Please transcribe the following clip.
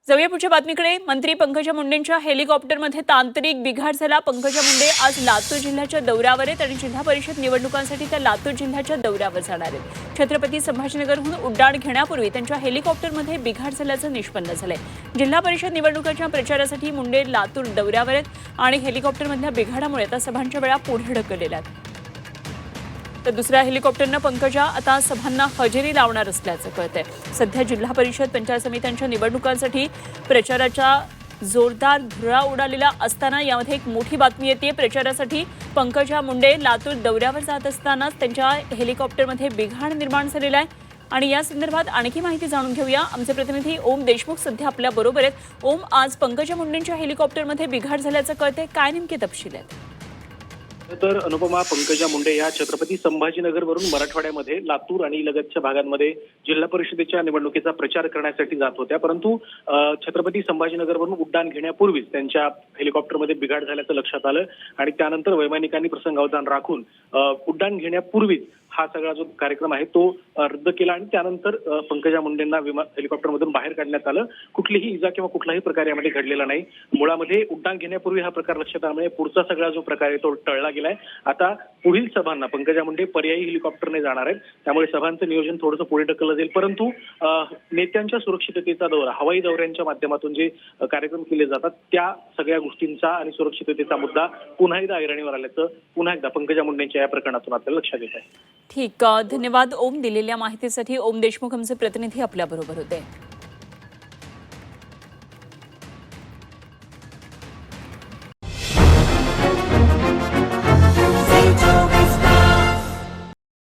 जाऊया पुढच्या बातमीकडे। मंत्री पंकजा मुंडेंच्या हेलिकॉप्टरमध्ये तांत्रिक बिघाड झाला। पंकजा मुंडे आज लातूर जिल्ह्याच्या दौऱ्यावर आहेत आणि जिल्हा परिषद निवडणुकांसाठी त्या लातूर जिल्ह्याच्या दौऱ्यावर जाणार आहेत। छत्रपती संभाजीनगरहून उड्डाण घेण्यापूर्वी त्यांच्या हेलिकॉप्टरमध्ये बिघाड झाल्याचं निष्पन्न झालंय। जिल्हा परिषद निवडणुकांच्या प्रचारासाठी मुंडे लातूर दौऱ्यावर आहेत आणि हेलिकॉप्टरमधल्या बिघाडामुळे आता सभांच्या वेळा पुढे ढकललेल्या आहेत। तर दुसऱ्या हेलिकॉप्टरनं पंकजा आता सभांना हजेरी लावणार असल्याचं कळतंय। सध्या जिल्हा परिषद पंचायत समित्यांच्या निवडणुकांसाठी प्रचाराचा जोरदार धुरा उडालेला असताना यामध्ये एक मोठी बातमी येते। प्रचारासाठी पंकजा मुंडे लातूर दौऱ्यावर जात असतानाच त्यांच्या हेलिकॉप्टरमध्ये बिघाड निर्माण झालेला आहे आणि या संदर्भात आणखी माहिती जाणून घेऊया। आमचे प्रतिनिधी ओम देशमुख सध्या आपल्या बरोबर आहेत। ओम, आज पंकजा मुंडेंच्या हेलिकॉप्टरमध्ये बिघाड झाल्याचं कळतंय, काय नेमके तपशील आहेत? तर अनुपमा, पंकजा मुंडे या छत्रपती संभाजीनगरवरून मराठवाड्यामध्ये लातूर आणि लगतच्या भागांमध्ये जिल्हा परिषदेच्या निवडणुकीचा प्रचार करण्यासाठी जात होत्या, परंतु छत्रपती संभाजीनगरवरून उड्डाण घेण्यापूर्वीच त्यांच्या हेलिकॉप्टरमध्ये बिघाड झाल्याचं लक्षात आलं आणि त्यानंतर वैमानिकांनी प्रसंगावधान राखून उड्डाण घेण्यापूर्वीच हा सगळा जो कार्यक्रम आहे तो रद्द केला आणि त्यानंतर पंकजा मुंडेंना हेलिकॉप्टरमधून बाहेर काढण्यात आलं। कुठलीही इजा किंवा कुठलाही प्रकार यामध्ये घडलेला नाही। मुळामध्ये उड्डाण घेण्यापूर्वी हा प्रकार लक्षात आल्यामुळे पुढचा सगळा जो प्रकार आहे तो टळला गेलाय। आता पुढील सभांना पंकजा मुंडे पर्यायी हेलिकॉप्टरने जाणार आहेत, त्यामुळे सभांचं नियोजन थोडंसं पुढे ढकललं जाईल, परंतु नेत्यांच्या सुरक्षिततेचा दौरा, हवाई दौऱ्यांच्या माध्यमातून जे कार्यक्रम केले जातात त्या सगळ्या गोष्टींचा आणि सुरक्षिततेचा मुद्दा पुन्हा एकदा ऐरणीवर आल्याचं पुन्हा एकदा पंकजा मुंडेंच्या या प्रकरणातून आपल्याला लक्षात येत आहे। ठीक, धन्यवाद ओम, दिलेल्या माहितीसाठी। ओम देशमुख आमचे प्रतिनिधी आपल्या बरोबर होते।